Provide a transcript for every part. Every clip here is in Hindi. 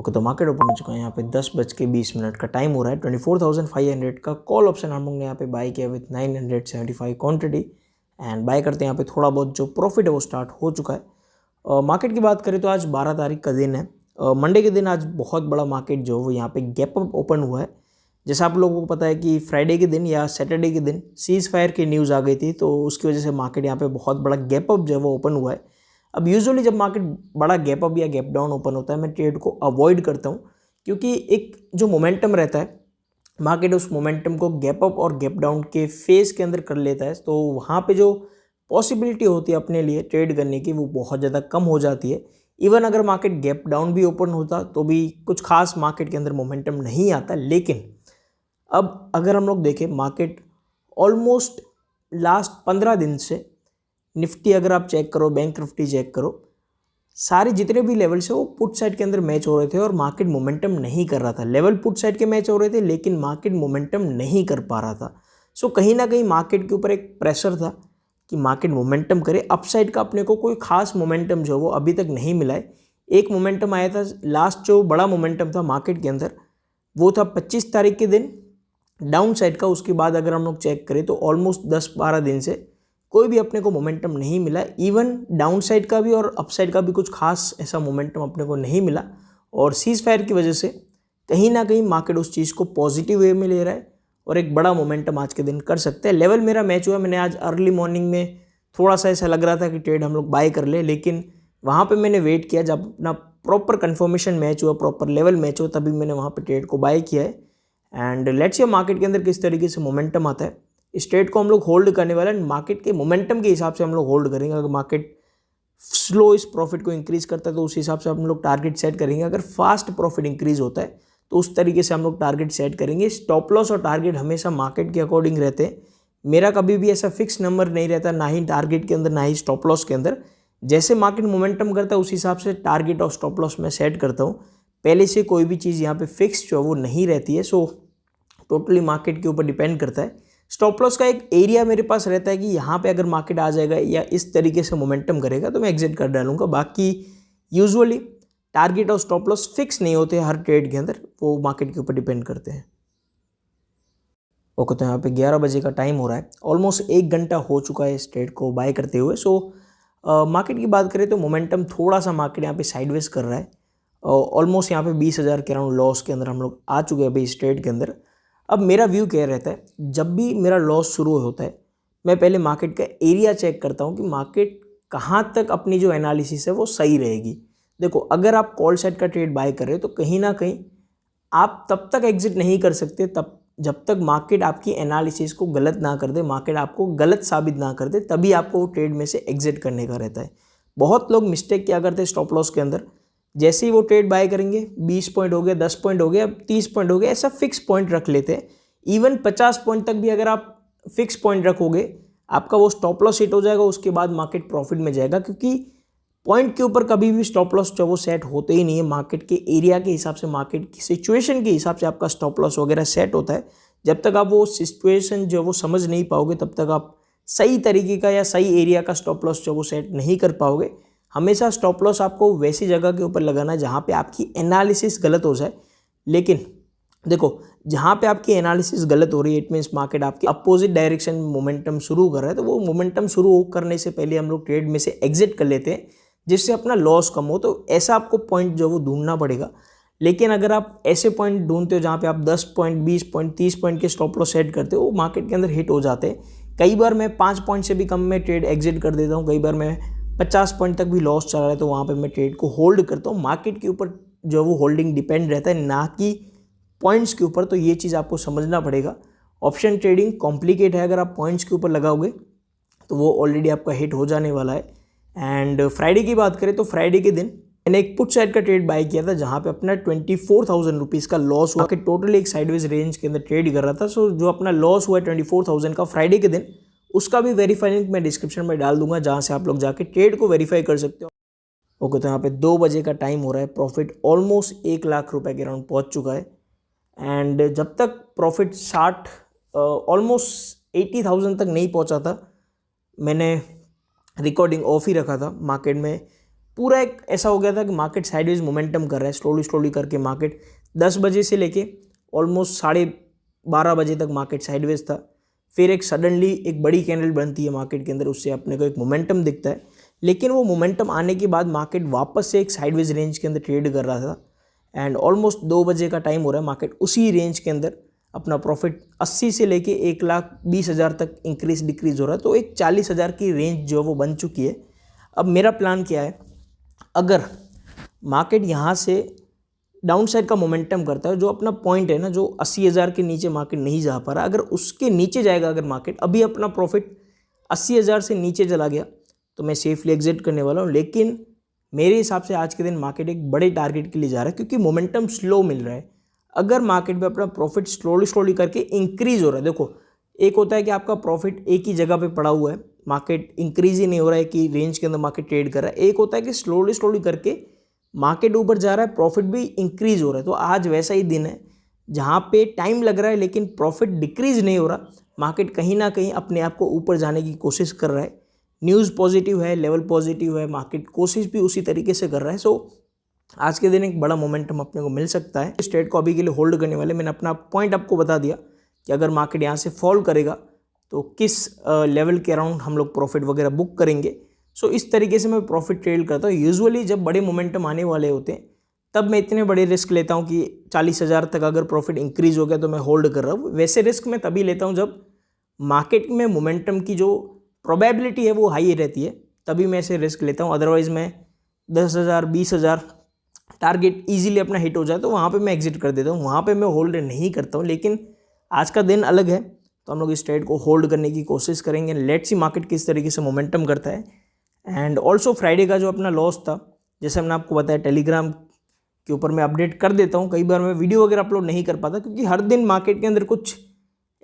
ओके, तो मार्केट ओपन हो चुका है। यहाँ पे 10:20 का टाइम हो रहा है। 24,500 का कॉल ऑप्शन हम लोग ने यहाँ पे बाई किया विथ 975 क्वांटिटी एंड बाय करते हैं यहाँ पे थोड़ा बहुत जो प्रॉफिट है वो स्टार्ट हो चुका है। मार्केट की बात करें तो आज 12 तारीख का दिन है। मंडे के दिन आज बहुत बड़ा मार्केट जो वो यहाँ पे गैप अप ओपन हुआ है। जैसा आप लोगों को पता है कि फ्राइडे के दिन या सैटरडे के दिन सीज फायर की न्यूज़ आ गई थी, तो उसकी वजह से मार्केट यहाँ पे बहुत बड़ा गैप अप जो है वो ओपन हुआ है। अब यूजुअली जब मार्केट बड़ा गैप अप या गैप डाउन ओपन होता है मैं ट्रेड को अवॉइड करता हूँ, क्योंकि एक जो मोमेंटम रहता है मार्केट उस मोमेंटम को गैप अप और गैप डाउन के फेज के अंदर कर लेता है, तो वहाँ पे जो पॉसिबिलिटी होती है अपने लिए ट्रेड करने की वो बहुत ज़्यादा कम हो जाती है। इवन अगर मार्केट गैप डाउन भी ओपन होता तो भी कुछ खास मार्केट के अंदर मोमेंटम नहीं आता। लेकिन अब अगर हम लोग देखें मार्केट ऑलमोस्ट लास्ट 15 दिन से निफ्टी अगर आप चेक करो, बैंक निफ्टी चेक करो, सारे जितने भी लेवल्स है वो पुट साइड के अंदर मैच हो रहे थे और मार्केट मोमेंटम नहीं कर रहा था। लेवल पुट साइड के मैच हो रहे थे लेकिन मार्केट मोमेंटम नहीं कर पा रहा था। सो कहीं ना कहीं मार्केट के ऊपर एक प्रेशर था कि मार्केट मोमेंटम करे। अपसाइड का अपने को कोई खास मोमेंटम जो वो अभी तक नहीं मिला है। एक मोमेंटम आया था लास्ट, जो बड़ा मोमेंटम था मार्केट के अंदर वो था 25 तारीख के दिन डाउन साइड का। उसके बाद अगर हम लोग चेक करें तो ऑलमोस्ट 10-12 दिन से कोई भी अपने को मोमेंटम नहीं मिला। इवन डाउन साइड का भी और अप साइड का भी कुछ खास ऐसा मोमेंटम अपने को नहीं मिला। और सीज फायर की वजह से कहीं ना कहीं मार्केट उस चीज़ को पॉजिटिव वे में ले रहा है और एक बड़ा मोमेंटम आज के दिन कर सकते हैं। लेवल मेरा मैच हुआ। मैंने आज अर्ली मॉर्निंग में थोड़ा सा ऐसा लग रहा था कि ट्रेड हम लोग बाय कर ले, लेकिन वहाँ पर मैंने वेट किया जब अपना प्रॉपर कन्फर्मेशन मैच हुआ, प्रॉपर लेवल मैच हुआ, तभी मैंने वहाँ पर ट्रेड को बाय किया है। एंड लेट्स सी मार्केट के अंदर किस तरीके से मोमेंटम आता है। इस ट्रेड को हम लोग होल्ड करने वाले हैं। मार्केट के मोमेंटम के हिसाब से हम लोग होल्ड करेंगे। अगर मार्केट स्लो इस प्रॉफिट को इंक्रीज करता है तो उस हिसाब से हम लोग टारगेट सेट करेंगे। अगर फास्ट प्रॉफिट इंक्रीज होता है तो उस तरीके से हम लोग टारगेट सेट करेंगे। स्टॉप लॉस और टारगेट हमेशा मार्केट के अकॉर्डिंग रहते हैं। मेरा कभी भी ऐसा फिक्स नंबर नहीं रहता, ना ही टारगेट के अंदर ना ही स्टॉप लॉस के अंदर। जैसे मार्केट मोमेंटम करता है उस हिसाब से टारगेट और स्टॉप लॉस मैं सेट करता हूँ। पहले से कोई भी चीज़ यहाँ पे फिक्स जो है वो नहीं रहती है। सो टोटली मार्केट के ऊपर डिपेंड करता है। स्टॉप लॉस का एक एरिया मेरे पास रहता है कि यहाँ पे अगर मार्केट आ जाएगा या इस तरीके से मोमेंटम करेगा तो मैं एग्जिट कर डालूंगा। बाकी यूजुअली टारगेट और स्टॉप लॉस फिक्स नहीं होते हर ट्रेड के अंदर, वो मार्केट के ऊपर डिपेंड करते हैं। ओके, तो यहाँ पे 11 बजे का टाइम हो रहा है। ऑलमोस्ट 1 घंटा हो चुका है इस ट्रेड को बाय करते हुए। सो मार्केट की बात करें तो मोमेंटम थोड़ा सा मार्केट यहाँ पे साइडवेज कर रहा है। ऑलमोस्ट यहाँ पे 20,000 के अराउंड लॉस के अंदर हम लोग आ चुके हैं अभी इस ट्रेड के अंदर। अब मेरा व्यू क्या रहता है, जब भी मेरा लॉस शुरू होता है मैं पहले मार्केट का एरिया चेक करता हूँ कि मार्केट कहाँ तक अपनी जो एनालिसिस है वो सही रहेगी। देखो, अगर आप कॉल साइड का ट्रेड बाय कर रहे हो तो कहीं ना कहीं आप तब तक एग्जिट नहीं कर सकते तब जब तक मार्केट आपकी एनालिसिस को गलत ना कर दे, मार्केट आपको गलत साबित ना कर दे, तभी आपको वो ट्रेड में से एग्जिट करने का रहता है। बहुत लोग मिस्टेक क्या करते हैं स्टॉप लॉस के अंदर, जैसे ही वो ट्रेड बाय करेंगे 20 पॉइंट हो गया, 10 पॉइंट हो गया, 30 पॉइंट हो गया, ऐसा फिक्स पॉइंट रख लेते हैं। इवन 50 पॉइंट तक भी अगर आप फिक्स पॉइंट रखोगे आपका वो स्टॉप लॉस हिट हो जाएगा। उसके बाद मार्केट प्रॉफिट में जाएगा, क्योंकि पॉइंट के ऊपर कभी भी स्टॉप लॉस जो वो सेट होते ही नहीं है। मार्केट के एरिया के हिसाब से, मार्केट की सिचुएशन के हिसाब से आपका स्टॉप लॉस वगैरह सेट होता है। जब तक आप वो सिचुएशन जो वो समझ नहीं पाओगे तब तक आप सही तरीके का या सही एरिया का स्टॉप लॉस जो वो सेट नहीं कर पाओगे। हमेशा स्टॉप लॉस आपको वैसी जगह के ऊपर लगाना है जहाँ पे आपकी एनालिसिस गलत हो जाए। लेकिन देखो, जहाँ पे आपकी एनालिसिस गलत हो रही है इट मीन्स मार्केट आपकी अपोजिट डायरेक्शन में मोमेंटम शुरू कर रहा है, तो वो मोमेंटम शुरू करने से पहले हम लोग ट्रेड में से एग्जिट कर लेते हैं जिससे अपना लॉस कम हो। तो ऐसा आपको पॉइंट जो वो ढूंढना पड़ेगा। लेकिन अगर आप ऐसे पॉइंट ढूंढते हो जहाँ पे आप 10 पॉइंट, 20 पॉइंट, 30 पॉइंट के स्टॉप लॉस सेट करते हो, वो मार्केट के अंदर हिट हो जाते हैं। कई बार मैं 5 पॉइंट से भी कम में ट्रेड एग्जिट कर देता हूँ। कई बार मैं 50 पॉइंट तक भी लॉस चल रहा है तो वहाँ पे मैं ट्रेड को होल्ड करता हूँ। मार्केट के ऊपर जो वो होल्डिंग डिपेंड रहता है, ना कि पॉइंट्स के ऊपर। तो ये चीज़ आपको समझना पड़ेगा। ऑप्शन ट्रेडिंग कॉम्प्लिकेट है। अगर आप पॉइंट्स के ऊपर लगाओगे तो वो ऑलरेडी आपका हिट हो जाने वाला है। एंड फ्राइडे की बात करें तो फ्राइडे के दिन मैंने एक पुट साइड का ट्रेड बाय किया था जहाँ पे अपना 24,000 रुपीज़ का लॉस हुआ कि टोटली एक साइडवेज रेंज के अंदर ट्रेड कर रहा था। सो जो अपना लॉस हुआ 24,000 का फ्राइडे के दिन, उसका भी वेरीफाई लिंक मैं डिस्क्रिप्शन में डाल दूंगा जहाँ से आप लोग जाके ट्रेड को वेरीफाई कर सकते हो। ओके, तो यहाँ पे 2 बजे का टाइम हो रहा है। प्रॉफिट ऑलमोस्ट 1 लाख रुपए के अराउंड पहुँच चुका है। एंड जब तक प्रॉफिट 60 ऑलमोस्ट 80,000 तक नहीं पहुँचा था मैंने रिकॉर्डिंग ऑफ ही रखा था। मार्केट में पूरा एक ऐसा हो गया था कि मार्केट साइडवेज मोमेंटम कर रहा है, स्लोली करके मार्केट 10 बजे से लेके ऑलमोस्ट 12:30 बजे तक मार्केट साइडवेज था। फिर एक सडनली एक बड़ी कैंडल बनती है मार्केट के अंदर, उससे अपने को एक मोमेंटम दिखता है, लेकिन वो मोमेंटम आने के बाद मार्केट वापस से एक साइडवेज रेंज के अंदर ट्रेड कर रहा था। एंड ऑलमोस्ट 2 बजे का टाइम हो रहा है, मार्केट उसी रेंज के अंदर अपना प्रॉफिट 80 से लेके 1,20,000 तक इंक्रीज डिक्रीज हो रहा है। तो एक 40,000 की रेंज जो है वो बन चुकी है। अब मेरा प्लान क्या है, अगर मार्केट यहाँ से डाउन साइड का मोमेंटम करता है, जो अपना पॉइंट है ना, जो 80,000 के नीचे मार्केट नहीं जा पा रहा, अगर उसके नीचे जाएगा, अगर मार्केट अभी अपना प्रॉफिट 80,000 से नीचे चला गया तो मैं सेफली एग्जिट करने वाला हूँ। लेकिन मेरे हिसाब से आज के दिन मार्केट एक बड़े टारगेट के लिए जा रहा है, क्योंकि मोमेंटम स्लो मिल रहा है। अगर मार्केट में अपना प्रॉफिट स्लोली करके इंक्रीज हो रहा है, देखो एक होता है कि आपका प्रॉफिट एक ही जगह पे पड़ा हुआ है, मार्केट इंक्रीज ही नहीं हो रहा है कि रेंज के अंदर मार्केट ट्रेड कर रहा है। एक होता है कि स्लोली करके मार्केट ऊपर जा रहा है, प्रॉफिट भी इंक्रीज हो रहा है। तो आज वैसा ही दिन है जहाँ पे टाइम लग रहा है लेकिन प्रॉफिट डिक्रीज नहीं हो रहा, मार्केट कहीं ना कहीं अपने आप को ऊपर जाने की कोशिश कर रहा है। न्यूज़ पॉजिटिव है, लेवल पॉजिटिव है, मार्केट कोशिश भी उसी तरीके से कर रहा है। सो आज के दिन एक बड़ा मोमेंटम अपने को मिल सकता है। इस ट्रेड को अभी के लिए होल्ड करने वाले, मैंने अपना पॉइंट आपको बता दिया कि अगर मार्केट यहाँ से फॉल करेगा तो किस लेवल के अराउंड हम लोग प्रॉफिट वगैरह बुक करेंगे। सो इस तरीके से मैं प्रॉफिट ट्रेड करता हूँ। यूजुअली जब बड़े मोमेंटम आने वाले होते हैं तब मैं इतने बड़े रिस्क लेता हूँ कि 40,000 तक अगर प्रॉफिट इंक्रीज हो गया तो मैं होल्ड कर रहा हूँ। वैसे रिस्क मैं तभी लेता हूँ जब मार्केट में मोमेंटम की जो प्रोबेबिलिटी है वो हाई रहती है, तभी मैं ऐसे रिस्क लेता हूँ। अदरवाइज़ मैं 10,000 20,000 टारगेट ईजिली अपना हिट हो जाए तो वहाँ पे मैं एग्जिट कर देता हूँ, वहाँ पे मैं होल्ड नहीं करता हूँ। लेकिन आज का दिन अलग है तो हम लोग इस ट्रेड को होल्ड करने की कोशिश करेंगे। लेट्स सी मार्केट किस तरीके से मोमेंटम करता है। एंड ऑल्सो फ्राइडे का जो अपना लॉस था, जैसे हमने आपको बताया, टेलीग्राम के ऊपर मैं अपडेट कर देता हूँ। कई बार मैं वीडियो वगैरह अपलोड नहीं कर पाता क्योंकि हर दिन मार्केट के अंदर कुछ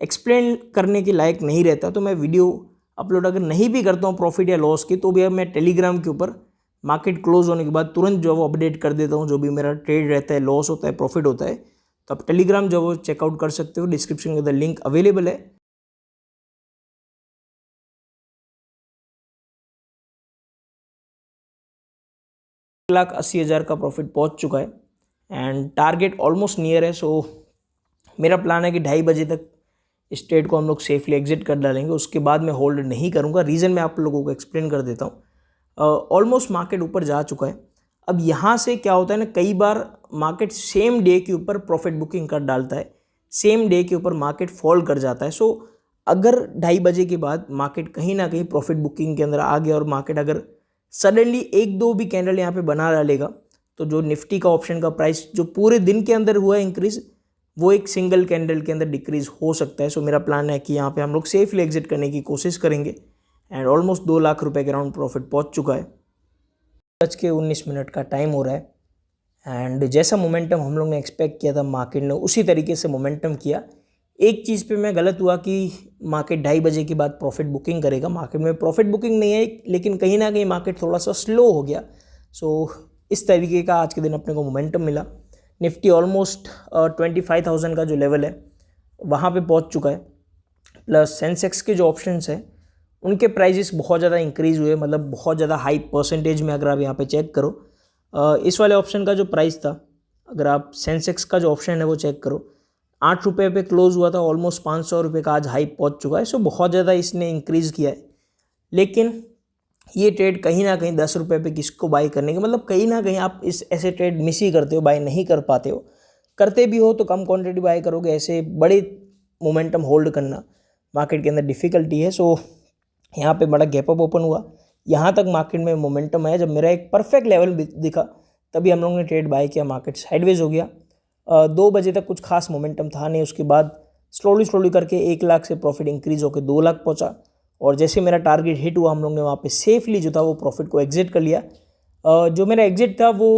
एक्सप्लेन करने के लायक नहीं रहता, तो मैं वीडियो अपलोड अगर नहीं भी करता हूँ प्रॉफिट या लॉस की, तो भी अब मैं टेलीग्राम के ऊपर मार्केट क्लोज होने के बाद तुरंत जो है वो अपडेट कर देता हूँ, जो भी मेरा ट्रेड रहता है, लॉस होता है, प्रॉफिट होता है। तो आप टेलीग्राम जो है वो चेकआउट कर सकते हो, डिस्क्रिप्शन के अंदर लिंक अवेलेबल है। 1,80,000 का प्रॉफिट पहुंच चुका है एंड टारगेट ऑलमोस्ट नियर है। सो मेरा प्लान है कि 2:30 बजे तक इस ट्रेड को हम लोग सेफली एग्जिट कर डालेंगे, उसके बाद मैं होल्ड नहीं करूंगा। रीज़न मैं आप लोगों को एक्सप्लेन कर देता हूँ। ऑलमोस्ट मार्केट ऊपर जा चुका है। अब यहाँ से क्या होता है ना, कई बार मार्केट सेम डे के ऊपर प्रॉफिट बुकिंग कर डालता है, सेम डे के ऊपर मार्केट फॉल कर जाता है। सो अगर 2:30 बजे के बाद मार्केट कहीं ना कहीं प्रॉफिट बुकिंग के अंदर आ गया और मार्केट अगर सडनली 1-2 भी कैंडल यहाँ पे बना डालेगा, तो जो निफ्टी का ऑप्शन का प्राइस जो पूरे दिन के अंदर हुआ इंक्रीज, वो एक सिंगल कैंडल के अंदर डिक्रीज हो सकता है। सो मेरा प्लान है कि यहाँ पे हम लोग सेफली एग्जिट करने की कोशिश करेंगे। एंड ऑलमोस्ट 2 लाख रुपए के अराउंड प्रॉफिट पहुँच चुका है। 19 का टाइम हो रहा है एंड जैसा मोमेंटम हम लोग ने एक्सपेक्ट किया था मार्केट ने उसी तरीके से मोमेंटम किया। एक चीज़ पे मैं गलत हुआ कि मार्केट 2:30 बजे के बाद प्रॉफिट बुकिंग करेगा। मार्केट में प्रॉफिट बुकिंग नहीं है, लेकिन कहीं ना कहीं मार्केट थोड़ा सा स्लो हो गया। सो इस तरीके का आज के दिन अपने को मोमेंटम मिला। निफ्टी ऑलमोस्ट 25,000 का जो लेवल है वहाँ पे पहुँच चुका है। प्लस सेंसेक्स के जो ऑप्शंस हैं उनके प्राइजेस बहुत ज़्यादा इंक्रीज़ हुए, मतलब बहुत ज़्यादा हाई परसेंटेज में। अगर आप यहाँ पे चेक करो, इस वाले ऑप्शन का जो प्राइस था, अगर आप सेंसेक्स का जो ऑप्शन है वो चेक करो, 8 रुपये पे क्लोज हुआ था, ऑलमोस्ट 500 रुपये का आज हाई पहुँच चुका है। सो बहुत ज़्यादा इसने इंक्रीज़ किया है। लेकिन ये ट्रेड कहीं ना कहीं 10 रुपये पे किसको बाई करने के, मतलब कहीं ना कहीं आप इस ऐसे ट्रेड मिस ही करते हो, बाई नहीं कर पाते हो। करते भी हो तो कम क्वांटिटी बाई करोगे, ऐसे बड़े मोमेंटम होल्ड करना मार्केट के अंदर डिफ़िकल्टी है। सो यहाँ पे बड़ा गैप अप ओपन हुआ, यहाँ तक मार्केट में मोमेंटम आया। जब मेरा एक परफेक्ट लेवल दिखा तभी हम लोगों ने ट्रेड बाय किया, मार्केट साइडवेज हो गया। 2 बजे तक कुछ खास मोमेंटम था नहीं, उसके बाद स्लोली करके 1 लाख से प्रॉफिट इंक्रीज होकर 2 लाख पहुँचा। और जैसे मेरा टारगेट हिट हुआ, हम लोग ने वहाँ पे सेफली जो था वो प्रॉफिट को एग्जिट कर लिया। जो मेरा एग्जिट था वो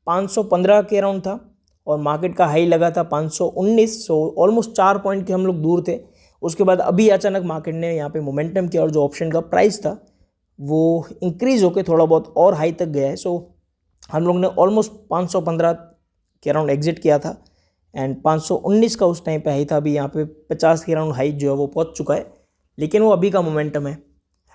515 के अराउंड था और मार्केट का हाई लगा था 519। सो ऑलमोस्ट 4 पॉइंट के हम लोग दूर थे। उसके बाद अभी अचानक मार्केट ने यहाँ पे मोमेंटम किया और जो ऑप्शन का प्राइस था वो इंक्रीज होकर थोड़ा बहुत और हाई तक गया है। सो हम लोग ने ऑलमोस्ट 515 के अराउंड एग्जिट किया था एंड 519 का उस टाइम पे हाई था। अभी यहाँ पे 50 के अराउंड हाई जो है वो पहुँच चुका है, लेकिन वो अभी का मोमेंटम है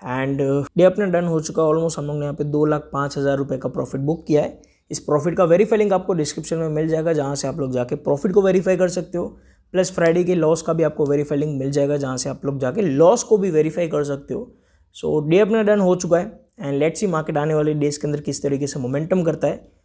एंड डे अपना डन हो चुका है ऑलमोस्ट। हम लोग ने यहाँ पे 2,05,000 रुपये का प्रॉफिट बुक किया है। इस प्रॉफिट का वेरीफाई लिंक आपको डिस्क्रिप्शन में मिल जाएगा, जहाँ से आप लोग जाके प्रॉफिट को वेरीफाई कर सकते हो। प्लस फ्राइडे के लॉस का भी आपको वेरीफाई लिंक मिल जाएगा, जहाँ से आप लोग जाके लॉस को भी वेरीफाई कर सकते हो। सो डे अपना डन हो चुका है एंड लेट्स सी मार्केट आने वाले डेज के अंदर किस तरीके से मोमेंटम करता है।